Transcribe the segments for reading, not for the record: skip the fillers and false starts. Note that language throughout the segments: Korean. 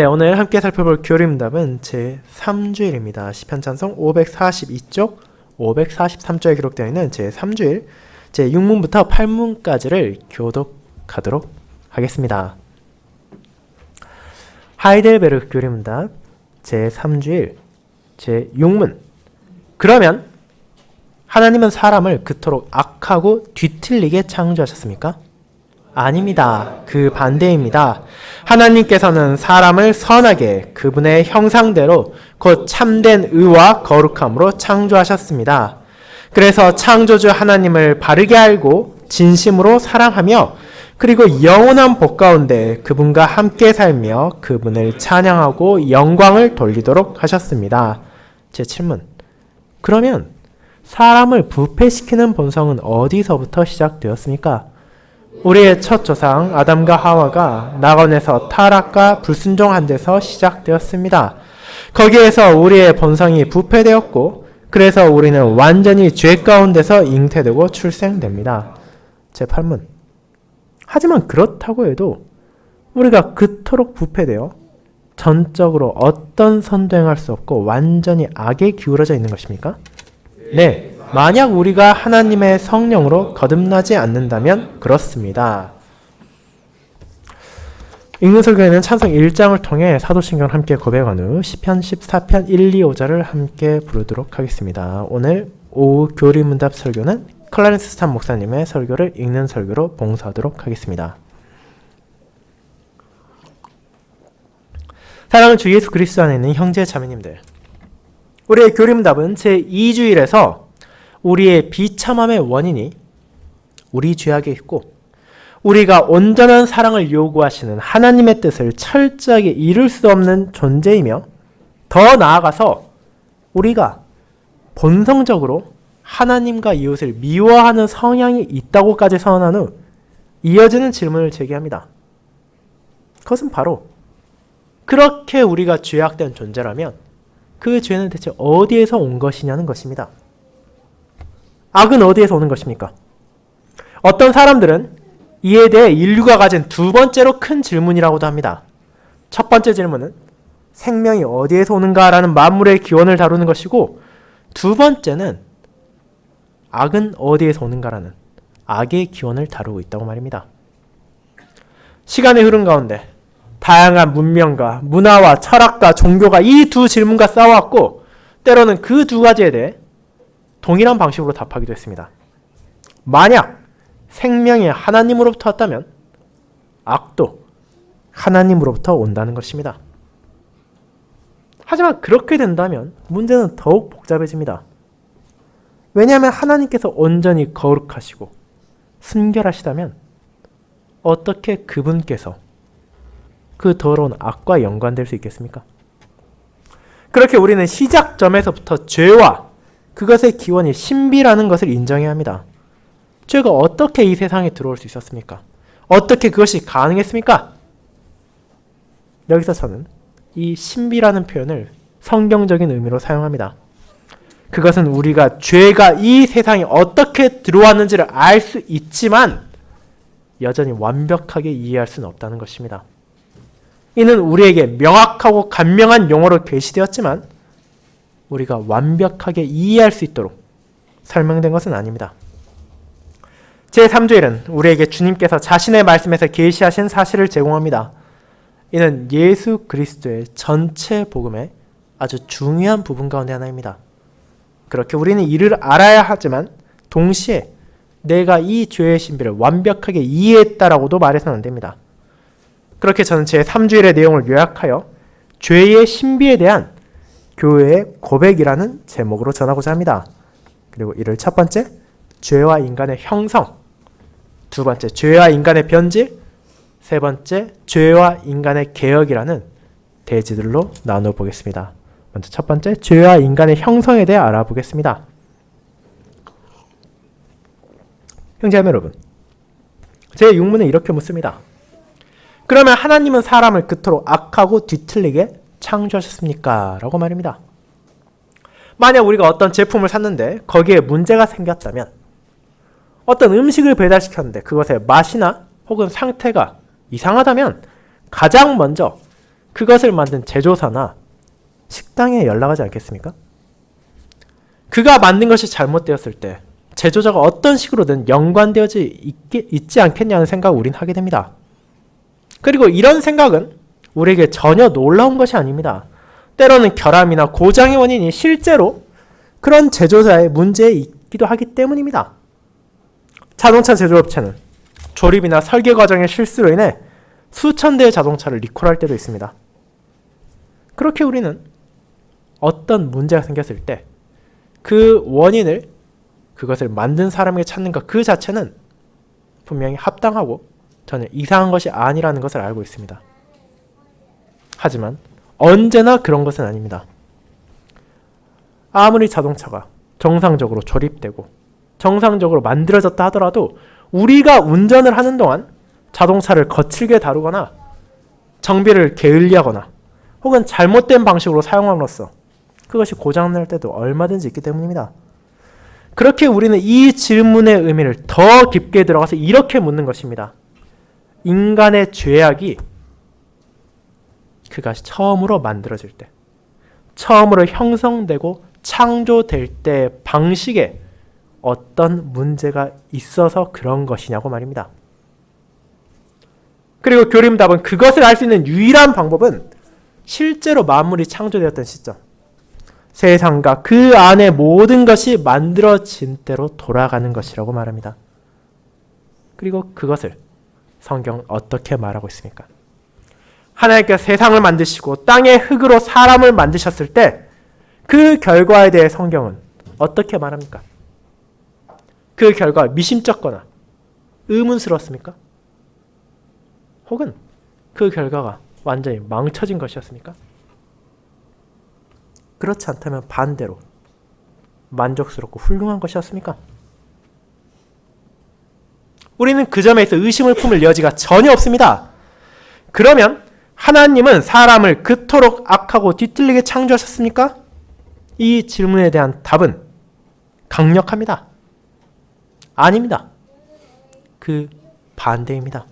네, 오늘 함께 살펴볼 교리문답은 제3주일입니다. 시편 찬송 542쪽, 543쪽에 기록되어 있는 제3주일 제6문부터 8문까지를 교독하도록 하겠습니다. 하이델베르크 교리문답 제3주일 제6문. 그러면 하나님은 사람을 그토록 악하고 뒤틀리게 창조하셨습니까? 아닙니다. 그 반대입니다. 하나님께서는 사람을 선하게 그분의 형상대로 곧 참된 의와 거룩함으로 창조하셨습니다. 그래서 창조주 하나님을 바르게 알고 진심으로 사랑하며 그리고 영원한 복 가운데 그분과 함께 살며 그분을 찬양하고 영광을 돌리도록 하셨습니다. 제7문. 그러면 사람을 부패시키는 본성은 어디서부터 시작되었습니까? 우리의 첫 조상 아담과 하와가 낙원에서 타락과 불순종한 데서 시작되었습니다. 거기에서 우리의 본성이 부패되었고 그래서 우리는 완전히 죄 가운데서 잉태되고 출생됩니다. 제8문. 하지만 그렇다고 해도 우리가 그토록 부패되어 전적으로 어떤 선도 행할 수 없고 완전히 악에 기울어져 있는 것입니까? 네. 만약 우리가 하나님의 성령으로 거듭나지 않는다면 그렇습니다. 읽는 설교에는 찬송 1장을 통해 사도신경을 함께 고백한 후 시편 14편 1, 2, 5절을 함께 부르도록 하겠습니다. 오늘 오후 교리문답 설교는 클라렌스 스탄 목사님의 설교를 읽는 설교로 봉사하도록 하겠습니다. 사랑하는 주 예수 그리스도 안에 있는 형제 자매님들, 우리의 교리문답은 제2주일에서 우리의 비참함의 원인이 우리 죄악에 있고 우리가 온전한 사랑을 요구하시는 하나님의 뜻을 철저하게 이룰 수 없는 존재이며 더 나아가서 우리가 본성적으로 하나님과 이웃을 미워하는 성향이 있다고까지 선언한 후 이어지는 질문을 제기합니다. 그것은 바로 그렇게 우리가 죄악된 존재라면 그 죄는 대체 어디에서 온 것이냐는 것입니다. 악은 어디에서 오는 것입니까? 어떤 사람들은 이에 대해 인류가 가진 두 번째로 큰 질문이라고도 합니다. 첫 번째 질문은 생명이 어디에서 오는가라는 만물의 기원을 다루는 것이고, 두 번째는 악은 어디에서 오는가라는 악의 기원을 다루고 있다고 말입니다. 시간의 흐름 가운데 다양한 문명과 문화와 철학과 종교가 이 두 질문과 싸워왔고, 때로는 그 두 가지에 대해 동일한 방식으로 답하기도 했습니다. 만약 생명이 하나님으로부터 왔다면 악도 하나님으로부터 온다는 것입니다. 하지만 그렇게 된다면 문제는 더욱 복잡해집니다. 왜냐하면 하나님께서 온전히 거룩하시고 순결하시다면 어떻게 그분께서 그 더러운 악과 연관될 수 있겠습니까? 그렇게 우리는 시작점에서부터 죄와 그것의 기원이 신비라는 것을 인정해야 합니다. 죄가 어떻게 이 세상에 들어올 수 있었습니까? 어떻게 그것이 가능했습니까? 여기서 저는 이 신비라는 표현을 성경적인 의미로 사용합니다. 그것은 우리가 죄가 이 세상에 어떻게 들어왔는지를 알 수 있지만 여전히 완벽하게 이해할 수는 없다는 것입니다. 이는 우리에게 명확하고 간명한 용어로 계시되었지만 우리가 완벽하게 이해할 수 있도록 설명된 것은 아닙니다. 제3주일은 우리에게 주님께서 자신의 말씀에서 계시하신 사실을 제공합니다. 이는 예수 그리스도의 전체 복음의 아주 중요한 부분 가운데 하나입니다. 그렇게 우리는 이를 알아야 하지만 동시에 내가 이 죄의 신비를 완벽하게 이해했다라고도 말해서는 안 됩니다. 그렇게 저는 제3주일의 내용을 요약하여 죄의 신비에 대한 교회의 고백이라는 제목으로 전하고자 합니다. 그리고 이를 첫 번째, 죄와 인간의 형성, 두 번째, 죄와 인간의 변질, 세 번째, 죄와 인간의 개혁이라는 대지들로 나누어 보겠습니다. 먼저 첫 번째, 죄와 인간의 형성에 대해 알아보겠습니다. 형제자매 여러분, 제6문은 이렇게 묻습니다. 그러면 하나님은 사람을 그토록 악하고 뒤틀리게 창조하셨습니까? 라고 말입니다. 만약 우리가 어떤 제품을 샀는데 거기에 문제가 생겼다면, 어떤 음식을 배달시켰는데 그것의 맛이나 혹은 상태가 이상하다면 가장 먼저 그것을 만든 제조사나 식당에 연락하지 않겠습니까? 그가 만든 것이 잘못되었을 때 제조자가 어떤 식으로든 연관되어지 있지 않겠냐는 생각을 우린 하게 됩니다. 그리고 이런 생각은 우리에게 전혀 놀라운 것이 아닙니다. 때로는 결함이나 고장의 원인이 실제로 그런 제조사의 문제에 있기도 하기 때문입니다. 자동차 제조업체는 조립이나 설계 과정의 실수로 인해 수천 대의 자동차를 리콜할 때도 있습니다. 그렇게 우리는 어떤 문제가 생겼을 때 그 원인을, 그것을 만든 사람에게 찾는 것 그 자체는 분명히 합당하고 전혀 이상한 것이 아니라는 것을 알고 있습니다. 하지만 언제나 그런 것은 아닙니다. 아무리 자동차가 정상적으로 조립되고 정상적으로 만들어졌다 하더라도 우리가 운전을 하는 동안 자동차를 거칠게 다루거나 정비를 게을리하거나 혹은 잘못된 방식으로 사용함으로써 그것이 고장날 때도 얼마든지 있기 때문입니다. 그렇게 우리는 이 질문의 의미를 더 깊게 들어가서 이렇게 묻는 것입니다. 인간의 죄악이 그가 처음으로 만들어질 때, 처음으로 형성되고 창조될 때 방식에 어떤 문제가 있어서 그런 것이냐고 말입니다. 그리고 교림답은 그것을 알 수 있는 유일한 방법은 실제로 만물이 창조되었던 시점, 세상과 그 안에 모든 것이 만들어진 대로 돌아가는 것이라고 말합니다. 그리고 그것을 성경은 어떻게 말하고 있습니까? 하나님께서 세상을 만드시고 땅의 흙으로 사람을 만드셨을 때 그 결과에 대해 성경은 어떻게 말합니까? 그 결과가 미심쩍거나 의문스러웠습니까? 혹은 그 결과가 완전히 망쳐진 것이었습니까? 그렇지 않다면 반대로 만족스럽고 훌륭한 것이었습니까? 우리는 그 점에 있어 의심을 품을 여지가 전혀 없습니다. 그러면 하나님은 사람을 그토록 악하고 뒤틀리게 창조하셨습니까? 이 질문에 대한 답은 강력합니다. 아닙니다. 그 반대입니다.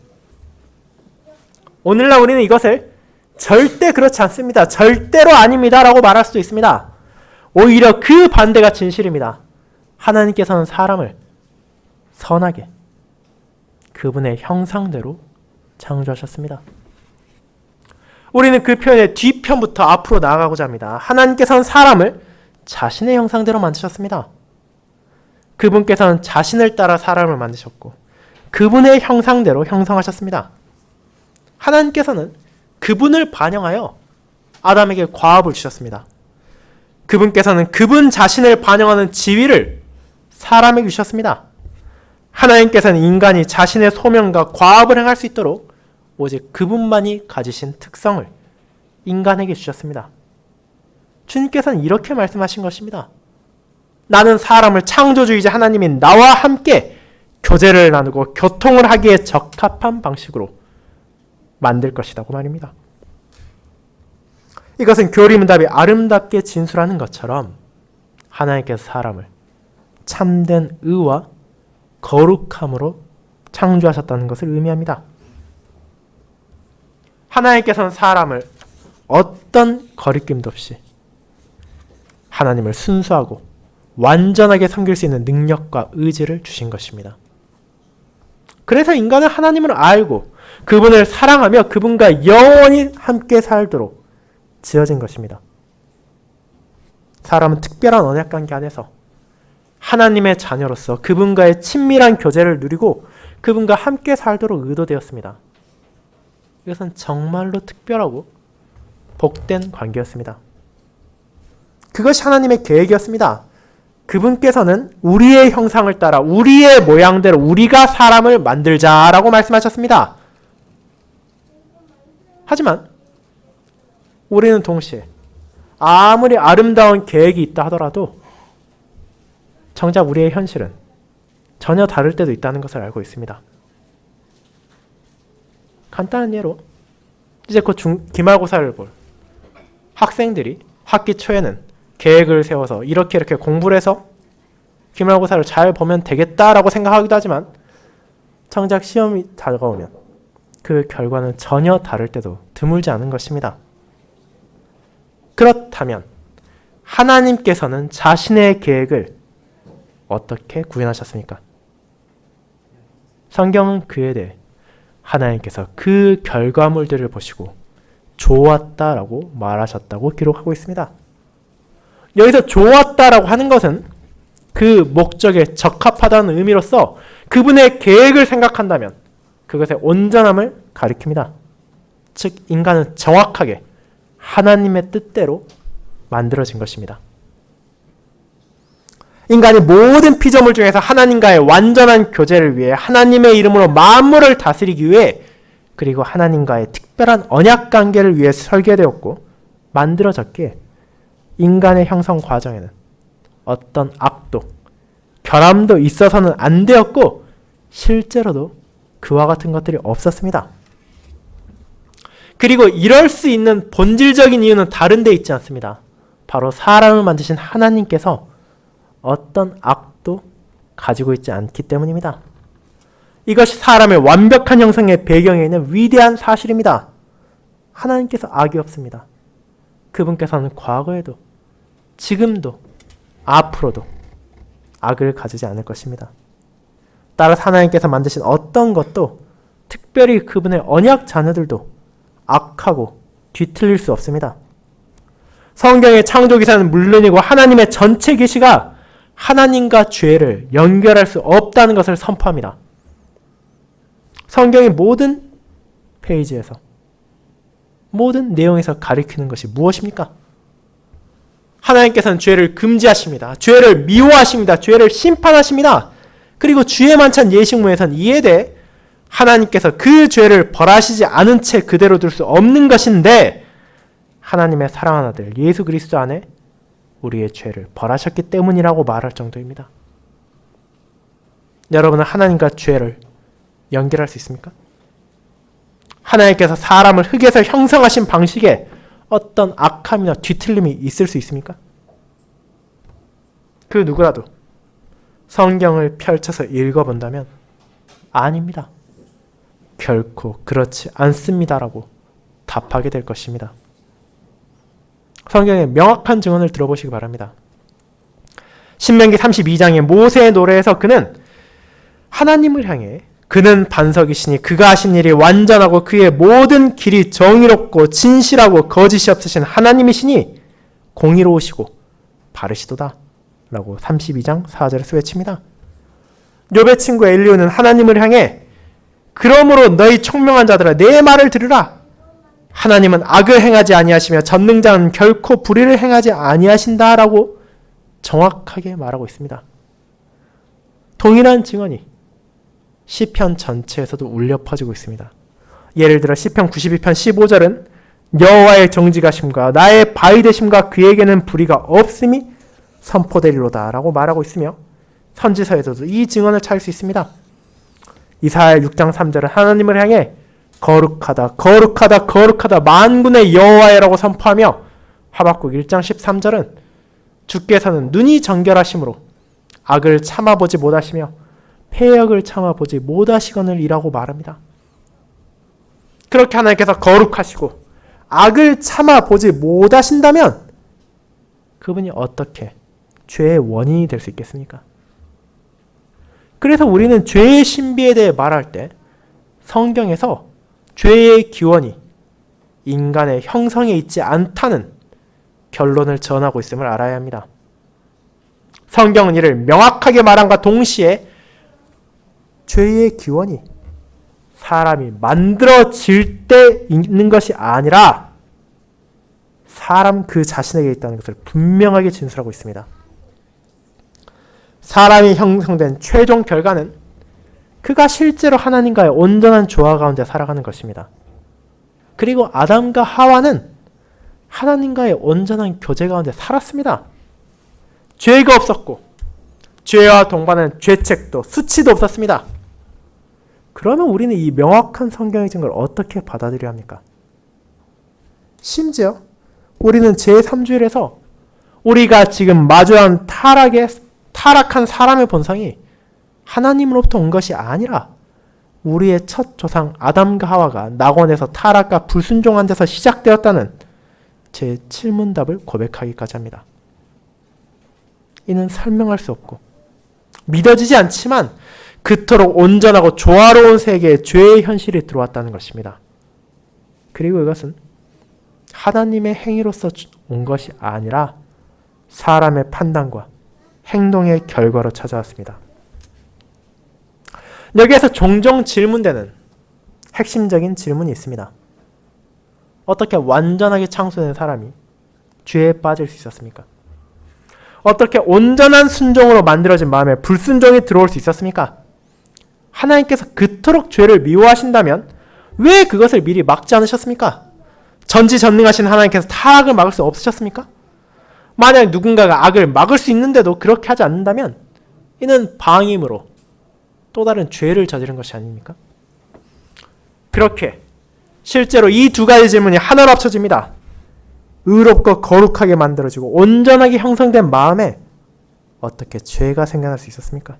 오늘날 우리는 이것을 절대 그렇지 않습니다. 절대로 아닙니다. 라고 말할 수도 있습니다. 오히려 그 반대가 진실입니다. 하나님께서는 사람을 선하게 그분의 형상대로 창조하셨습니다. 우리는 그 표현의 뒤편부터 앞으로 나아가고자 합니다. 하나님께서는 사람을 자신의 형상대로 만드셨습니다. 그분께서는 자신을 따라 사람을 만드셨고 그분의 형상대로 형성하셨습니다. 하나님께서는 그분을 반영하여 아담에게 과업을 주셨습니다. 그분께서는 그분 자신을 반영하는 지위를 사람에게 주셨습니다. 하나님께서는 인간이 자신의 소명과 과업을 행할 수 있도록 오직 그분만이 가지신 특성을 인간에게 주셨습니다. 주님께서는 이렇게 말씀하신 것입니다. 나는 사람을 창조주이자 하나님인 나와 함께 교제를 나누고 교통을 하기에 적합한 방식으로 만들 것이라고 말입니다. 이것은 교리문답이 아름답게 진술하는 것처럼 하나님께서 사람을 참된 의와 거룩함으로 창조하셨다는 것을 의미합니다. 하나님께서는 사람을 어떤 거리낌도 없이 하나님을 순수하고 완전하게 섬길 수 있는 능력과 의지를 주신 것입니다. 그래서 인간은 하나님을 알고 그분을 사랑하며 그분과 영원히 함께 살도록 지어진 것입니다. 사람은 특별한 언약관계 안에서 하나님의 자녀로서 그분과의 친밀한 교제를 누리고 그분과 함께 살도록 의도되었습니다. 이것은 정말로 특별하고 복된 관계였습니다. 그것이 하나님의 계획이었습니다. 그분께서는 우리의 형상을 따라 우리의 모양대로 우리가 사람을 만들자라고 말씀하셨습니다. 하지만 우리는 동시에 아무리 아름다운 계획이 있다 하더라도 정작 우리의 현실은 전혀 다를 때도 있다는 것을 알고 있습니다. 간단한 예로 이제 곧 기말고사를 볼 학생들이 학기 초에는 계획을 세워서 이렇게 공부를 해서 기말고사를 잘 보면 되겠다라고 생각하기도 하지만 정작 시험이 다가오면 그 결과는 전혀 다를 때도 드물지 않은 것입니다. 그렇다면 하나님께서는 자신의 계획을 어떻게 구현하셨습니까? 성경은 그에 대해 하나님께서 그 결과물들을 보시고 좋았다라고 말하셨다고 기록하고 있습니다. 여기서 좋았다라고 하는 것은 그 목적에 적합하다는 의미로서 그분의 계획을 생각한다면 그것의 온전함을 가리킵니다. 즉 인간은 정확하게 하나님의 뜻대로 만들어진 것입니다. 인간이 모든 피조물 중에서 하나님과의 완전한 교제를 위해 하나님의 이름으로 만물을 다스리기 위해 그리고 하나님과의 특별한 언약 관계를 위해 설계되었고 만들어졌기에 인간의 형성 과정에는 어떤 악도, 결함도 있어서는 안 되었고 실제로도 그와 같은 것들이 없었습니다. 그리고 이럴 수 있는 본질적인 이유는 다른 데 있지 않습니다. 바로 사람을 만드신 하나님께서 어떤 악도 가지고 있지 않기 때문입니다. 이것이 사람의 완벽한 형성의 배경에 있는 위대한 사실입니다. 하나님께서 악이 없습니다. 그분께서는 과거에도 지금도 앞으로도 악을 가지지 않을 것입니다. 따라서 하나님께서 만드신 어떤 것도 특별히 그분의 언약 자녀들도 악하고 뒤틀릴 수 없습니다. 성경의 창조기사는 물론이고 하나님의 전체 계시가 하나님과 죄를 연결할 수 없다는 것을 선포합니다. 성경의 모든 페이지에서 모든 내용에서 가리키는 것이 무엇입니까? 하나님께서는 죄를 금지하십니다. 죄를 미워하십니다. 죄를 심판하십니다. 그리고 주의 만찬 예식무에서는 이에 대해 하나님께서 그 죄를 벌하시지 않은 채 그대로 둘 수 없는 것인데 하나님의 사랑하는 아들 예수 그리스도 안에 우리의 죄를 벌하셨기 때문이라고 말할 정도입니다. 여러분은 하나님과 죄를 연결할 수 있습니까? 하나님께서 사람을 흙에서 형성하신 방식에 어떤 악함이나 뒤틀림이 있을 수 있습니까? 그 누구라도 성경을 펼쳐서 읽어본다면 아닙니다. 결코 그렇지 않습니다라고 답하게 될 것입니다. 성경의 명확한 증언을 들어보시기 바랍니다. 신명기 32장의 모세의 노래에서 그는 하나님을 향해 그는 반석이시니 그가 하신 일이 완전하고 그의 모든 길이 정의롭고 진실하고 거짓이 없으신 하나님이시니 공의로우시고 바르시도다 라고 32장 4절에서 외칩니다. 욥의 친구 엘리후는 하나님을 향해 그러므로 너희 총명한 자들아 내 말을 들으라. 하나님은 악을 행하지 아니하시며 전능자는 결코 불의를 행하지 아니하신다라고 정확하게 말하고 있습니다. 동일한 증언이 시편 전체에서도 울려 퍼지고 있습니다. 예를 들어 시편 92편 15절은 여호와의 정직하심과 나의 바위 되심과 그에게는 불의가 없음이 선포되리로다 라고 말하고 있으며 선지서에서도 이 증언을 찾을 수 있습니다. 이사야 6장 3절은 하나님을 향해 거룩하다 거룩하다 거룩하다 만군의 여호와여라고 선포하며 하박국 1장 13절은 주께서는 눈이 정결하심으로 악을 참아보지 못하시며 패역을 참아보지 못하시거늘 이라고 말합니다. 그렇게 하나님께서 거룩하시고 악을 참아보지 못하신다면 그분이 어떻게 죄의 원인이 될 수 있겠습니까? 그래서 우리는 죄의 신비에 대해 말할 때 성경에서 죄의 기원이 인간의 형성에 있지 않다는 결론을 전하고 있음을 알아야 합니다. 성경은 이를 명확하게 말함과 동시에 죄의 기원이 사람이 만들어질 때 있는 것이 아니라 사람 그 자신에게 있다는 것을 분명하게 진술하고 있습니다. 사람이 형성된 최종 결과는 그가 실제로 하나님과의 온전한 조화 가운데 살아가는 것입니다. 그리고 아담과 하와는 하나님과의 온전한 교제 가운데 살았습니다. 죄가 없었고 죄와 동반하는 죄책도 수치도 없었습니다. 그러면 우리는 이 명확한 성경의 증거를 어떻게 받아들여야 합니까? 심지어 우리는 제3주일에서 우리가 지금 마주한 타락한 사람의 본성이 하나님으로부터 온 것이 아니라 우리의 첫 조상 아담과 하와가 낙원에서 타락과 불순종한 데서 시작되었다는 제 7문답을 고백하기까지 합니다. 이는 설명할 수 없고 믿어지지 않지만 그토록 온전하고 조화로운 세계에 죄의 현실이 들어왔다는 것입니다. 그리고 이것은 하나님의 행위로서 온 것이 아니라 사람의 판단과 행동의 결과로 찾아왔습니다. 여기에서 종종 질문되는 핵심적인 질문이 있습니다. 어떻게 완전하게 창조된 사람이 죄에 빠질 수 있었습니까? 어떻게 온전한 순종으로 만들어진 마음에 불순종이 들어올 수 있었습니까? 하나님께서 그토록 죄를 미워하신다면 왜 그것을 미리 막지 않으셨습니까? 전지전능하신 하나님께서 타락을 막을 수 없으셨습니까? 만약 누군가가 악을 막을 수 있는데도 그렇게 하지 않는다면 이는 방임으로 또 다른 죄를 저지른 것이 아닙니까? 그렇게 실제로 이 두 가지 질문이 하나로 합쳐집니다. 의롭고 거룩하게 만들어지고 온전하게 형성된 마음에 어떻게 죄가 생겨날 수 있었습니까?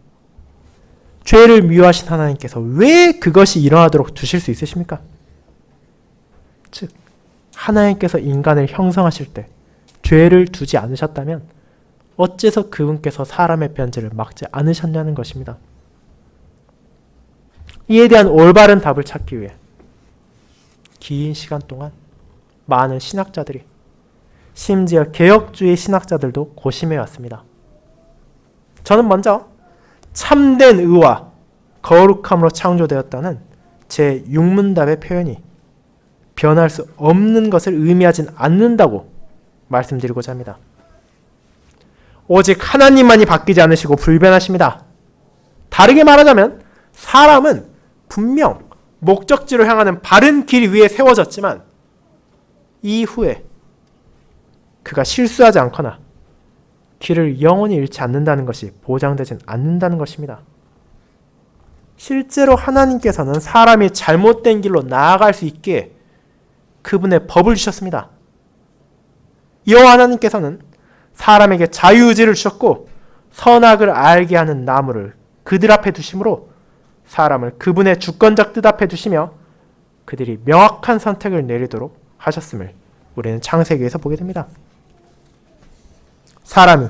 죄를 미워하신 하나님께서 왜 그것이 일어나도록 두실 수 있으십니까? 즉, 하나님께서 인간을 형성하실 때 죄를 두지 않으셨다면 어째서 그분께서 사람의 변질을 막지 않으셨냐는 것입니다. 이에 대한 올바른 답을 찾기 위해 긴 시간 동안 많은 신학자들이, 심지어 개혁주의 신학자들도 고심해 왔습니다. 저는 먼저 참된 의와 거룩함으로 창조되었다는 제 6문답의 표현이 변할 수 없는 것을 의미하진 않는다고 말씀드리고자 합니다. 오직 하나님만이 바뀌지 않으시고 불변하십니다. 다르게 말하자면 사람은 분명 목적지로 향하는 바른 길 위에 세워졌지만 이후에 그가 실수하지 않거나 길을 영원히 잃지 않는다는 것이 보장되진 않는다는 것입니다. 실제로 하나님께서는 사람이 잘못된 길로 나아갈 수 있게 그분의 법을 주셨습니다. 여호와 하나님께서는 사람에게 자유의지를 주셨고 선악을 알게 하는 나무를 그들 앞에 두심으로 사람을 그분의 주권적 뜻 앞에 두시며 그들이 명확한 선택을 내리도록 하셨음을 우리는 창세기에서 보게 됩니다. 사람이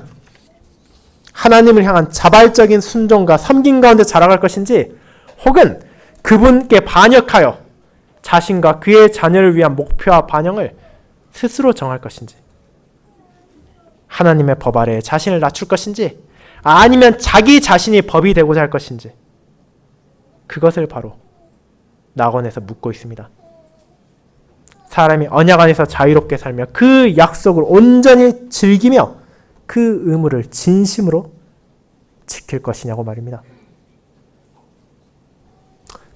하나님을 향한 자발적인 순종과 섬김 가운데 자라갈 것인지 혹은 그분께 반역하여 자신과 그의 자녀를 위한 목표와 반영을 스스로 정할 것인지, 하나님의 법 아래에 자신을 낮출 것인지 아니면 자기 자신이 법이 되고자 할 것인지, 그것을 바로 낙원에서 묻고 있습니다. 사람이 언약 안에서 자유롭게 살며 그 약속을 온전히 즐기며 그 의무를 진심으로 지킬 것이냐고 말입니다.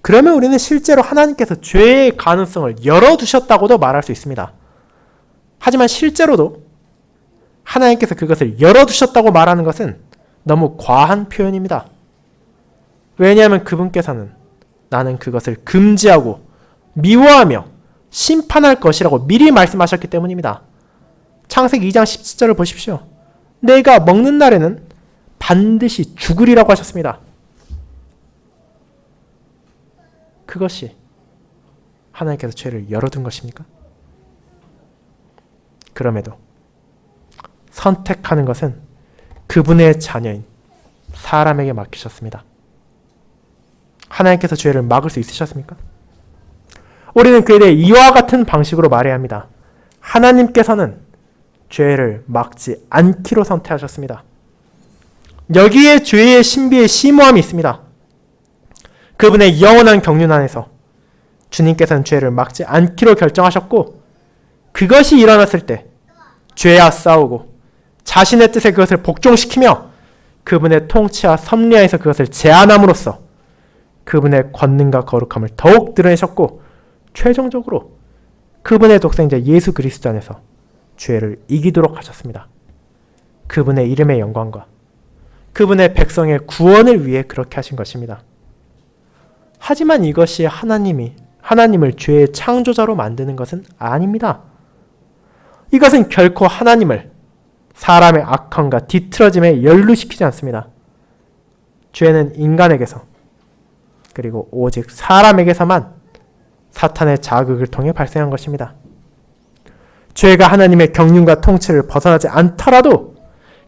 그러면 우리는 실제로 하나님께서 죄의 가능성을 열어두셨다고도 말할 수 있습니다. 하지만 실제로도 하나님께서 그것을 열어두셨다고 말하는 것은 너무 과한 표현입니다. 왜냐하면 그분께서는 나는 그것을 금지하고 미워하며 심판할 것이라고 미리 말씀하셨기 때문입니다. 창세기 2장 17절을 보십시오. 내가 먹는 날에는 반드시 죽으리라고 하셨습니다. 그것이 하나님께서 죄를 열어둔 것입니까? 그럼에도 선택하는 것은 그분의 자녀인 사람에게 맡기셨습니다. 하나님께서 죄를 막을 수 있으셨습니까? 우리는 그에 대해 이와 같은 방식으로 말해야 합니다. 하나님께서는 죄를 막지 않기로 선택하셨습니다. 여기에 죄의 신비의 심오함이 있습니다. 그분의 영원한 경륜 안에서 주님께서는 죄를 막지 않기로 결정하셨고, 그것이 일어났을 때 죄와 싸우고 자신의 뜻에 그것을 복종시키며 그분의 통치와 섭리하에서 그것을 제한함으로써 그분의 권능과 거룩함을 더욱 드러내셨고, 최종적으로 그분의 독생자 예수 그리스도 안에서 죄를 이기도록 하셨습니다. 그분의 이름의 영광과 그분의 백성의 구원을 위해 그렇게 하신 것입니다. 하지만 이것이 하나님을 죄의 창조자로 만드는 것은 아닙니다. 이것은 결코 하나님을 사람의 악함과 뒤틀어짐에 연루시키지 않습니다. 죄는 인간에게서, 그리고 오직 사람에게서만 사탄의 자극을 통해 발생한 것입니다. 죄가 하나님의 경륜과 통치를 벗어나지 않더라도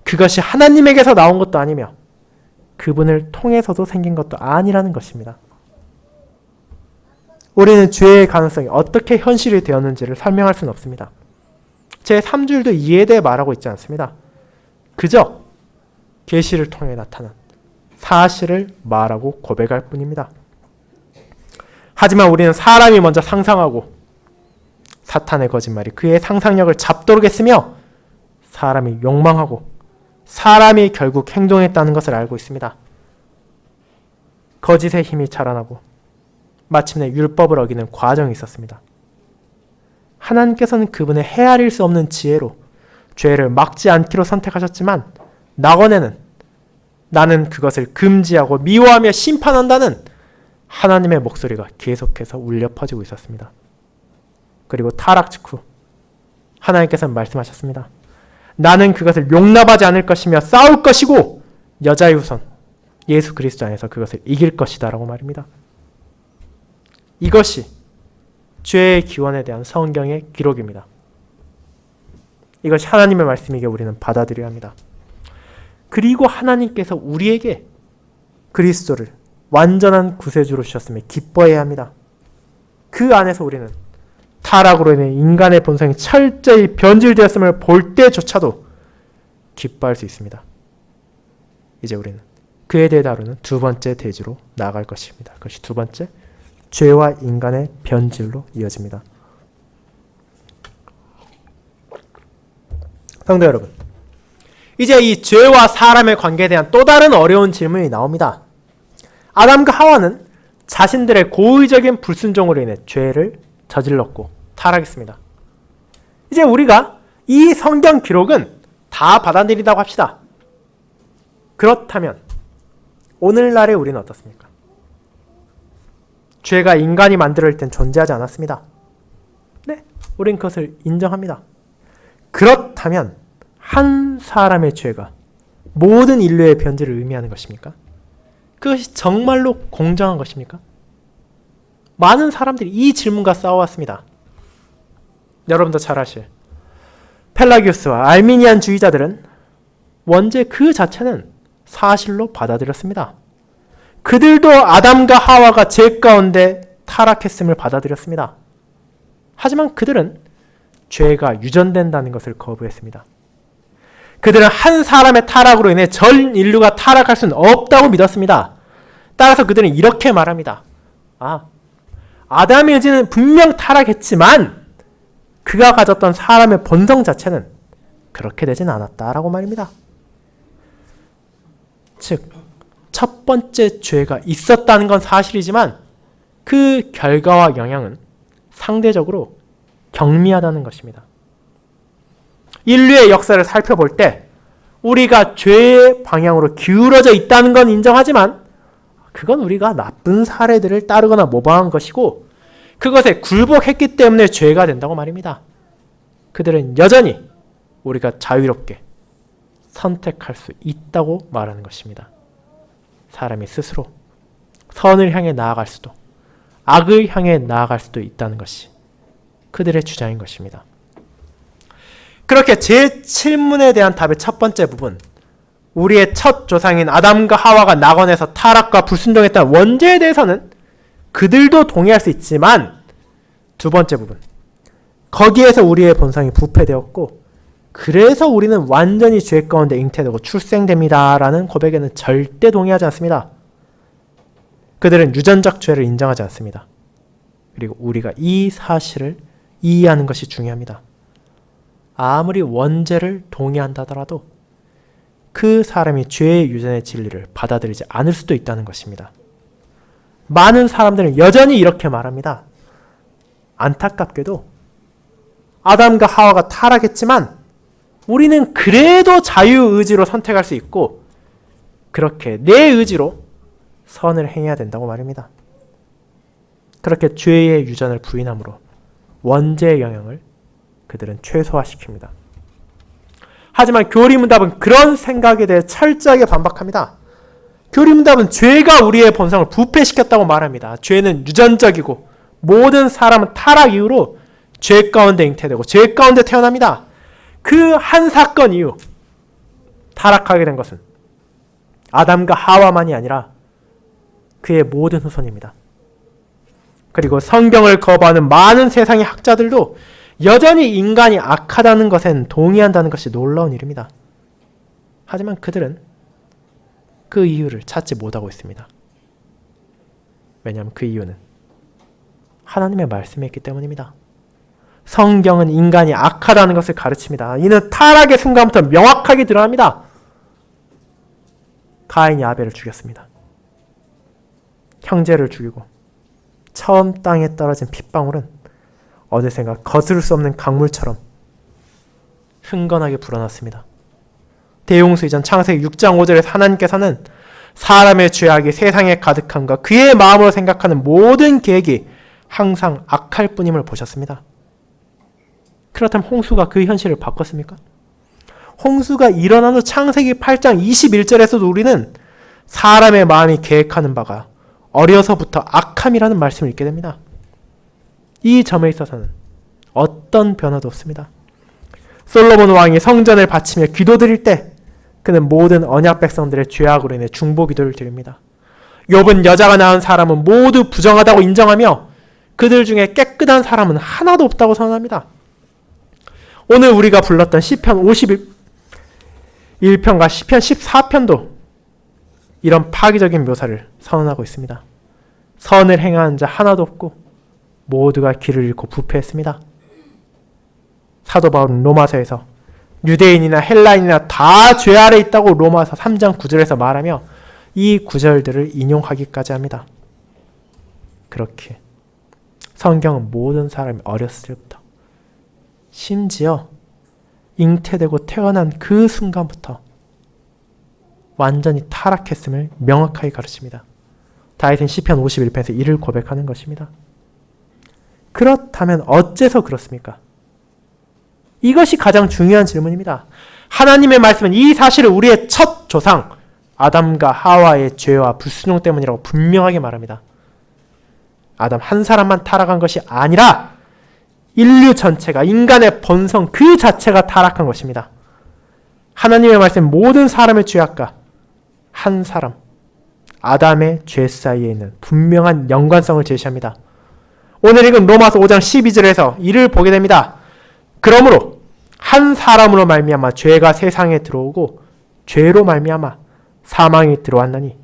그것이 하나님에게서 나온 것도 아니며 그분을 통해서도 생긴 것도 아니라는 것입니다. 우리는 죄의 가능성이 어떻게 현실이 되었는지를 설명할 수는 없습니다. 제 3줄도 이에 대해 말하고 있지 않습니다. 그저 계시를 통해 나타난 사실을 말하고 고백할 뿐입니다. 하지만 우리는 사람이 먼저 상상하고 사탄의 거짓말이 그의 상상력을 잡도록 했으며 사람이 욕망하고 사람이 결국 행동했다는 것을 알고 있습니다. 거짓의 힘이 자라나고 마침내 율법을 어기는 과정이 있었습니다. 하나님께서는 그분의 헤아릴 수 없는 지혜로 죄를 막지 않기로 선택하셨지만 낙원에는 나는 그것을 금지하고 미워하며 심판한다는 하나님의 목소리가 계속해서 울려 퍼지고 있었습니다. 그리고 타락 직후 하나님께서는 말씀하셨습니다. 나는 그것을 용납하지 않을 것이며 싸울 것이고 여자의 후손 예수 그리스도 안에서 그것을 이길 것이다 라고 말입니다. 이것이 죄의 기원에 대한 성경의 기록입니다. 이것이 하나님의 말씀이기에 우리는 받아들여야 합니다. 그리고 하나님께서 우리에게 그리스도를 완전한 구세주로 주셨음에 기뻐해야 합니다. 그 안에서 우리는 타락으로 인해 인간의 본성이 철저히 변질되었음을 볼 때조차도 기뻐할 수 있습니다. 이제 우리는 그에 대해 다루는 두 번째 대지로 나아갈 것입니다. 그것이 두 번째, 죄와 인간의 변질로 이어집니다. 성도 여러분, 이제 이 죄와 사람의 관계에 대한 또 다른 어려운 질문이 나옵니다. 아담과 하와는 자신들의 고의적인 불순종으로 인해 죄를 저질렀고 타락했습니다. 이제 우리가 이 성경 기록은 다 받아들인다고 합시다. 그렇다면 오늘날의 우리는 어떻습니까? 죄가 인간이 만들어질 땐 존재하지 않았습니다. 네, 우린 그것을 인정합니다. 그렇다면 한 사람의 죄가 모든 인류의 변질을 의미하는 것입니까? 그것이 정말로 공정한 것입니까? 많은 사람들이 이 질문과 싸워왔습니다. 여러분도 잘 아실 펠라기우스와 알미니안주의자들은 원죄 그 자체는 사실로 받아들였습니다. 그들도 아담과 하와가 죄 가운데 타락했음을 받아들였습니다. 하지만 그들은 죄가 유전된다는 것을 거부했습니다. 그들은 한 사람의 타락으로 인해 전 인류가 타락할 수는 없다고 믿었습니다. 따라서 그들은 이렇게 말합니다. 아담의 의지는 분명 타락했지만 그가 가졌던 사람의 본성 자체는 그렇게 되진 않았다라고 말입니다. 즉, 첫 번째 죄가 있었다는 건 사실이지만 그 결과와 영향은 상대적으로 경미하다는 것입니다. 인류의 역사를 살펴볼 때 우리가 죄의 방향으로 기울어져 있다는 건 인정하지만 그건 우리가 나쁜 사례들을 따르거나 모방한 것이고 그것에 굴복했기 때문에 죄가 된다고 말입니다. 그들은 여전히 우리가 자유롭게 선택할 수 있다고 말하는 것입니다. 사람이 스스로 선을 향해 나아갈 수도 악을 향해 나아갈 수도 있다는 것이 그들의 주장인 것입니다. 그렇게 제7문에 대한 답의 첫 번째 부분, 우리의 첫 조상인 아담과 하와가 낙원에서 타락과 불순종했던 원죄에 대해서는 그들도 동의할 수 있지만 두 번째 부분, 거기에서 우리의 본성이 부패되었고 그래서 우리는 완전히 죄 가운데 잉태되고 출생됩니다 라는 고백에는 절대 동의하지 않습니다. 그들은 유전적 죄를 인정하지 않습니다. 그리고 우리가 이 사실을 이해하는 것이 중요합니다. 아무리 원죄를 동의한다더라도 그 사람이 죄의 유전의 진리를 받아들이지 않을 수도 있다는 것입니다. 많은 사람들은 여전히 이렇게 말합니다. 안타깝게도 아담과 하와가 타락했지만 우리는 그래도 자유의지로 선택할 수 있고 그렇게 내 의지로 선을 행해야 된다고 말입니다. 그렇게 죄의 유전을 부인함으로 원죄의 영향을 그들은 최소화시킵니다. 하지만 교리문답은 그런 생각에 대해 철저하게 반박합니다. 교리문답은 죄가 우리의 본성을 부패시켰다고 말합니다. 죄는 유전적이고 모든 사람은 타락 이후로 죄 가운데 잉태되고 죄 가운데 태어납니다. 그 한 사건 이후 타락하게 된 것은 아담과 하와만이 아니라 그의 모든 후손입니다. 그리고 성경을 거부하는 많은 세상의 학자들도 여전히 인간이 악하다는 것엔 동의한다는 것이 놀라운 일입니다. 하지만 그들은 그 이유를 찾지 못하고 있습니다. 왜냐하면 그 이유는 하나님의 말씀이 있기 때문입니다. 성경은 인간이 악하다는 것을 가르칩니다. 이는 타락의 순간부터 명확하게 드러납니다. 가인이 아벨을 죽였습니다. 형제를 죽이고 처음 땅에 떨어진 핏방울은 어느샌가 거스를 수 없는 강물처럼 흥건하게 불어났습니다. 대용수 이전 창세기 6장 5절에서 하나님께서는 사람의 죄악이 세상에 가득함과 그의 마음으로 생각하는 모든 계획이 항상 악할 뿐임을 보셨습니다. 그렇다면 홍수가 그 현실을 바꿨습니까? 홍수가 일어난 후 창세기 8장 21절에서도 우리는 사람의 마음이 계획하는 바가 어려서부터 악함이라는 말씀을 읽게 됩니다. 이 점에 있어서는 어떤 변화도 없습니다. 솔로몬 왕이 성전을 바치며 기도드릴 때 그는 모든 언약 백성들의 죄악으로 인해 중보 기도를 드립니다. 욥은 여자가 낳은 사람은 모두 부정하다고 인정하며 그들 중에 깨끗한 사람은 하나도 없다고 선언합니다. 오늘 우리가 불렀던 시편 51편과 시편 14편도 이런 파괴적인 묘사를 선언하고 있습니다. 선을 행하는 자 하나도 없고 모두가 길을 잃고 부패했습니다. 사도 바울은 로마서에서 유대인이나 헬라인이나 다 죄 아래 있다고 로마서 3장 9절에서 말하며 이 구절들을 인용하기까지 합니다. 그렇게 성경은 모든 사람이 어렸을 때부터 심지어 잉태되고 태어난 그 순간부터 완전히 타락했음을 명확하게 가르칩니다. 다윗은 시편 51편에서 이를 고백하는 것입니다. 그렇다면 어째서 그렇습니까? 이것이 가장 중요한 질문입니다. 하나님의 말씀은 이 사실을 우리의 첫 조상 아담과 하와의 죄와 불순종 때문이라고 분명하게 말합니다. 아담 한 사람만 타락한 것이 아니라 인류 전체가 인간의 본성 그 자체가 타락한 것입니다. 하나님의 말씀 모든 사람의 죄악과 한 사람 아담의 죄 사이에 있는 분명한 연관성을 제시합니다. 오늘 읽은 로마서 5장 12절에서 이를 보게 됩니다. 그러므로 한 사람으로 말미암아 죄가 세상에 들어오고 죄로 말미암아 사망이 들어왔나니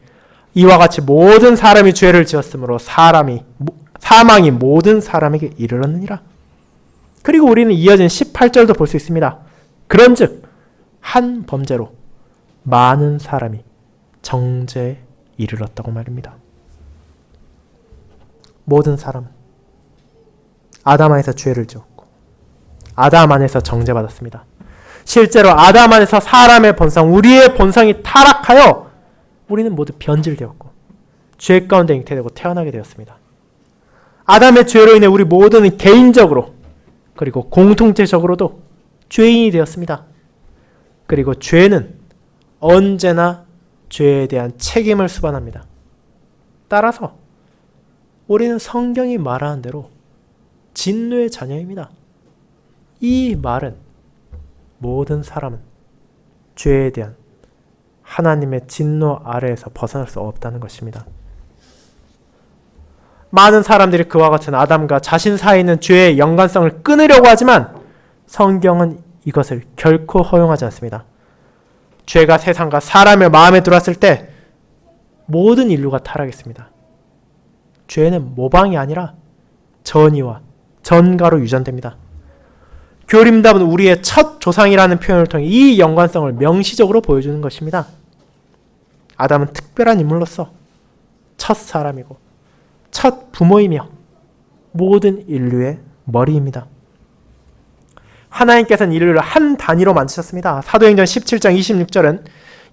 이와 같이 모든 사람이 죄를 지었으므로 사망이 모든 사람에게 이르렀느니라. 그리고 우리는 이어진 18절도 볼 수 있습니다. 그런즉 한 범죄로 많은 사람이 정죄에 이르렀다고 말입니다. 모든 사람은 아담 안에서 죄를 지었고 아담 안에서 정죄받았습니다. 실제로 아담 안에서 사람의 본성, 우리의 본성이 타락하여 우리는 모두 변질되었고 죄 가운데 잉태되고 태어나게 되었습니다. 아담의 죄로 인해 우리 모두는 개인적으로 그리고 공통체적으로도 죄인이 되었습니다. 그리고 죄는 언제나 죄에 대한 책임을 수반합니다. 따라서 우리는 성경이 말하는 대로 진노의 자녀입니다. 이 말은 모든 사람은 죄에 대한 하나님의 진노 아래에서 벗어날 수 없다는 것입니다. 많은 사람들이 그와 같은 아담과 자신 사이에 있는 죄의 연관성을 끊으려고 하지만 성경은 이것을 결코 허용하지 않습니다. 죄가 세상과 사람의 마음에 들어왔을 때 모든 인류가 타락했습니다. 죄는 모방이 아니라 전이와 전가로 유전됩니다. 교림답은 우리의 첫 조상이라는 표현을 통해 이 연관성을 명시적으로 보여주는 것입니다. 아담은 특별한 인물로서 첫 사람이고 첫 부모이며 모든 인류의 머리입니다. 하나님께서는 인류를 한 단위로 만드셨습니다. 사도행전 17장 26절은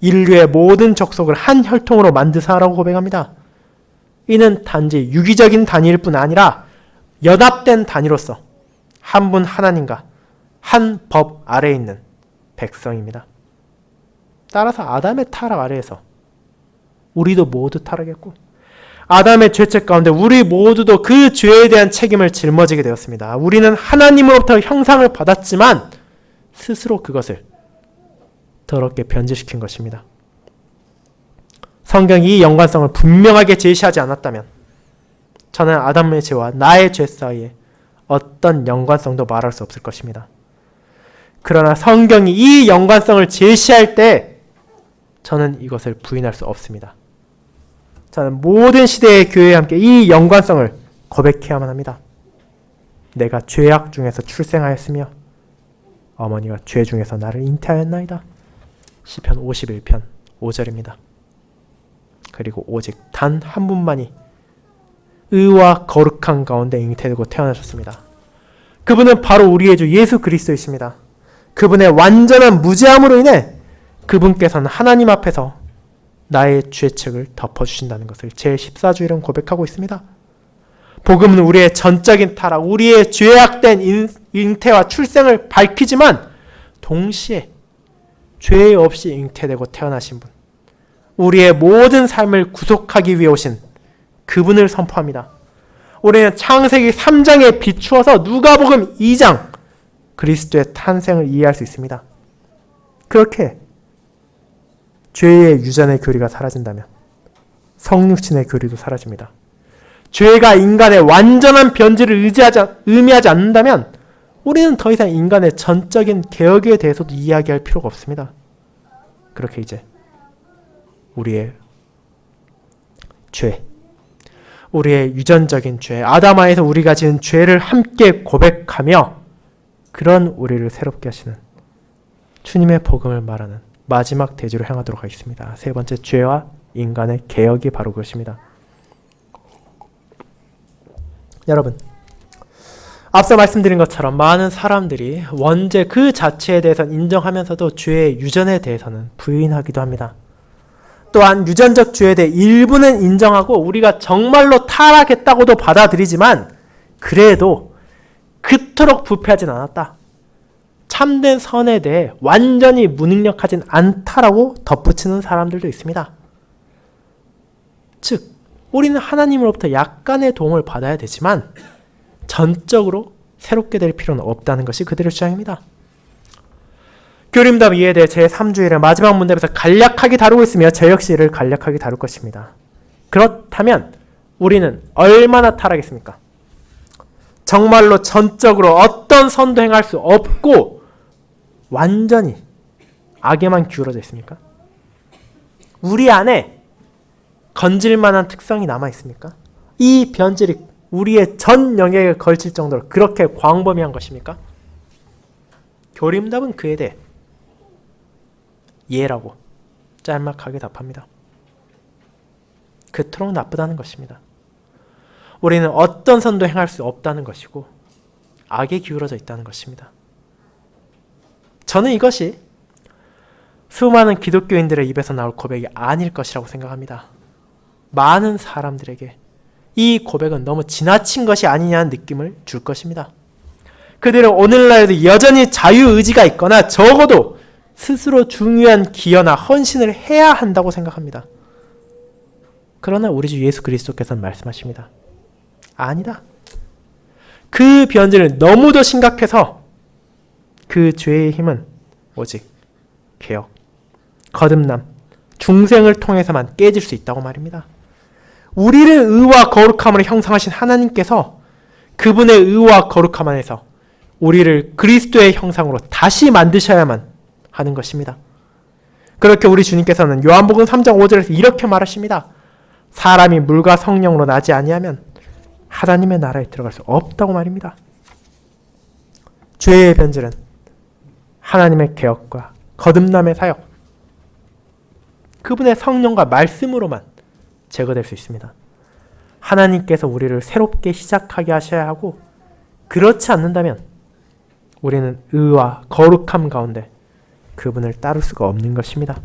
인류의 모든 족속을 한 혈통으로 만드사라고 고백합니다. 이는 단지 유기적인 단위일 뿐 아니라 연합된 단위로서 한 분 하나님과 한 법 아래에 있는 백성입니다. 따라서 아담의 타락 아래에서 우리도 모두 타락했고 아담의 죄책 가운데 우리 모두도 그 죄에 대한 책임을 짊어지게 되었습니다. 우리는 하나님으로부터 형상을 받았지만 스스로 그것을 더럽게 변질시킨 것입니다. 성경이 이 연관성을 분명하게 제시하지 않았다면 저는 아담의 죄와 나의 죄 사이에 어떤 연관성도 말할 수 없을 것입니다. 그러나 성경이 이 연관성을 제시할 때 저는 이것을 부인할 수 없습니다. 저는 모든 시대의 교회에 함께 이 연관성을 고백해야만 합니다. 내가 죄악 중에서 출생하였으며 어머니가 죄 중에서 나를 잉태하였나이다. 시편 51편 5절입니다. 그리고 오직 단 한 분만이 의와 거룩한 가운데 잉태되고 태어나셨습니다. 그분은 바로 우리의 주 예수 그리스도이십니다. 그분의 완전한 무죄함으로 인해 그분께서는 하나님 앞에서 나의 죄책을 덮어주신다는 것을 제14주일은 고백하고 있습니다. 복음은 우리의 전적인 타락, 우리의 죄악된 잉태와 출생을 밝히지만 동시에 죄 없이 잉태되고 태어나신 분, 우리의 모든 삶을 구속하기 위해 오신 그분을 선포합니다. 우리는 창세기 3장에 비추어서 누가복음 2장 그리스도의 탄생을 이해할 수 있습니다. 그렇게 죄의 유전의 교리가 사라진다면 성육신의 교리도 사라집니다. 죄가 인간의 완전한 변질을 의미하지 않는다면 우리는 더 이상 인간의 전적인 개혁에 대해서도 이야기할 필요가 없습니다. 그렇게 이제 우리의 죄, 우리의 유전적인 죄, 아담아에서 우리가 지은 죄를 함께 고백하며 그런 우리를 새롭게 하시는 주님의 복음을 말하는 마지막 대지로 향하도록 하겠습니다. 세 번째, 죄와 인간의 개혁이 바로 그것입니다. 여러분, 앞서 말씀드린 것처럼 많은 사람들이 원죄 그 자체에 대해서는 인정하면서도 죄의 유전에 대해서는 부인하기도 합니다. 또한 유전적 죄에 대해 일부는 인정하고 우리가 정말로 타락했다고도 받아들이지만 그래도 그토록 부패하진 않았다. 참된 선에 대해 완전히 무능력하진 않다라고 덧붙이는 사람들도 있습니다. 즉, 우리는 하나님으로부터 약간의 도움을 받아야 되지만 전적으로 새롭게 될 필요는 없다는 것이 그들의 주장입니다. 교림답 이에 대해 제3주일의 마지막 문답에서 간략하게 다루고 있으며 저 역시 이를 간략하게 다룰 것입니다. 그렇다면 우리는 얼마나 타락했습니까? 정말로 전적으로 어떤 선도 행할 수 없고 완전히 악에만 기울어져 있습니까? 우리 안에 건질만한 특성이 남아 있습니까? 이 변질이 우리의 전 영역에 걸칠 정도로 그렇게 광범위한 것입니까? 교림답은 그에 대해 예라고 짤막하게 답합니다. 그토록 나쁘다는 것입니다. 우리는 어떤 선도 행할 수 없다는 것이고 악에 기울어져 있다는 것입니다. 저는 이것이 수많은 기독교인들의 입에서 나올 고백이 아닐 것이라고 생각합니다. 많은 사람들에게 이 고백은 너무 지나친 것이 아니냐는 느낌을 줄 것입니다. 그들은 오늘날에도 여전히 자유의지가 있거나 적어도 스스로 중요한 기여나 헌신을 해야 한다고 생각합니다. 그러나 우리 주 예수 그리스도께서는 말씀하십니다. 아니다. 그 변질은 너무도 심각해서 그 죄의 힘은 오직 개혁, 거듭남, 중생을 통해서만 깨질 수 있다고 말입니다. 우리를 의와 거룩함으로 형상하신 하나님께서 그분의 의와 거룩함 안에서 우리를 그리스도의 형상으로 다시 만드셔야만 하는 것입니다. 그렇게 우리 주님께서는 요한복음 3장 5절에서 이렇게 말하십니다. 사람이 물과 성령으로 나지 아니하면 하나님의 나라에 들어갈 수 없다고 말입니다. 죄의 변질은 하나님의 개혁과 거듭남의 사역, 그분의 성령과 말씀으로만 제거될 수 있습니다. 하나님께서 우리를 새롭게 시작하게 하셔야 하고 그렇지 않는다면 우리는 의와 거룩함 가운데 그분을 따를 수가 없는 것입니다.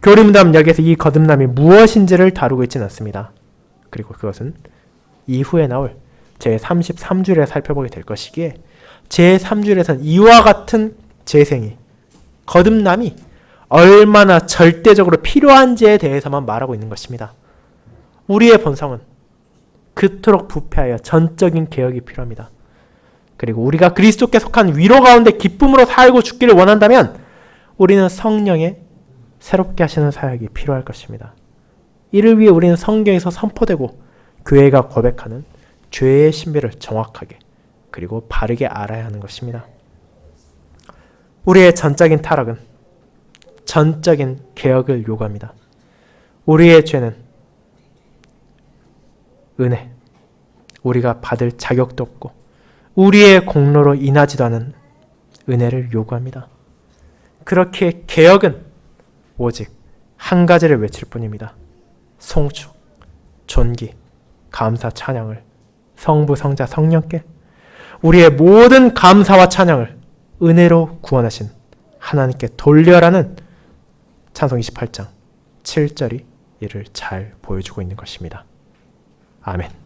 교림답 여기에서 이 거듭남이 무엇인지를 다루고 있지는 않습니다. 그리고 그것은 이후에 나올 제33주일에 살펴보게 될 것이기에 제3주일에서는 이와 같은 재생이, 거듭남이 얼마나 절대적으로 필요한지에 대해서만 말하고 있는 것입니다. 우리의 본성은 그토록 부패하여 전적인 개혁이 필요합니다. 그리고 우리가 그리스도께 속한 위로 가운데 기쁨으로 살고 죽기를 원한다면 우리는 성령의 새롭게 하시는 사역이 필요할 것입니다. 이를 위해 우리는 성경에서 선포되고 교회가 고백하는 죄의 신비를 정확하게 그리고 바르게 알아야 하는 것입니다. 우리의 전적인 타락은 전적인 개혁을 요구합니다. 우리의 죄는 은혜, 우리가 받을 자격도 없고 우리의 공로로 인하지도 않은 은혜를 요구합니다. 그렇게 개혁은 오직 한 가지를 외칠 뿐입니다. 송축, 존귀, 감사, 찬양을 성부, 성자, 성령께 우리의 모든 감사와 찬양을 은혜로 구원하신 하나님께 돌려라는 찬송 28장 7절이 이를 잘 보여주고 있는 것입니다. 아멘.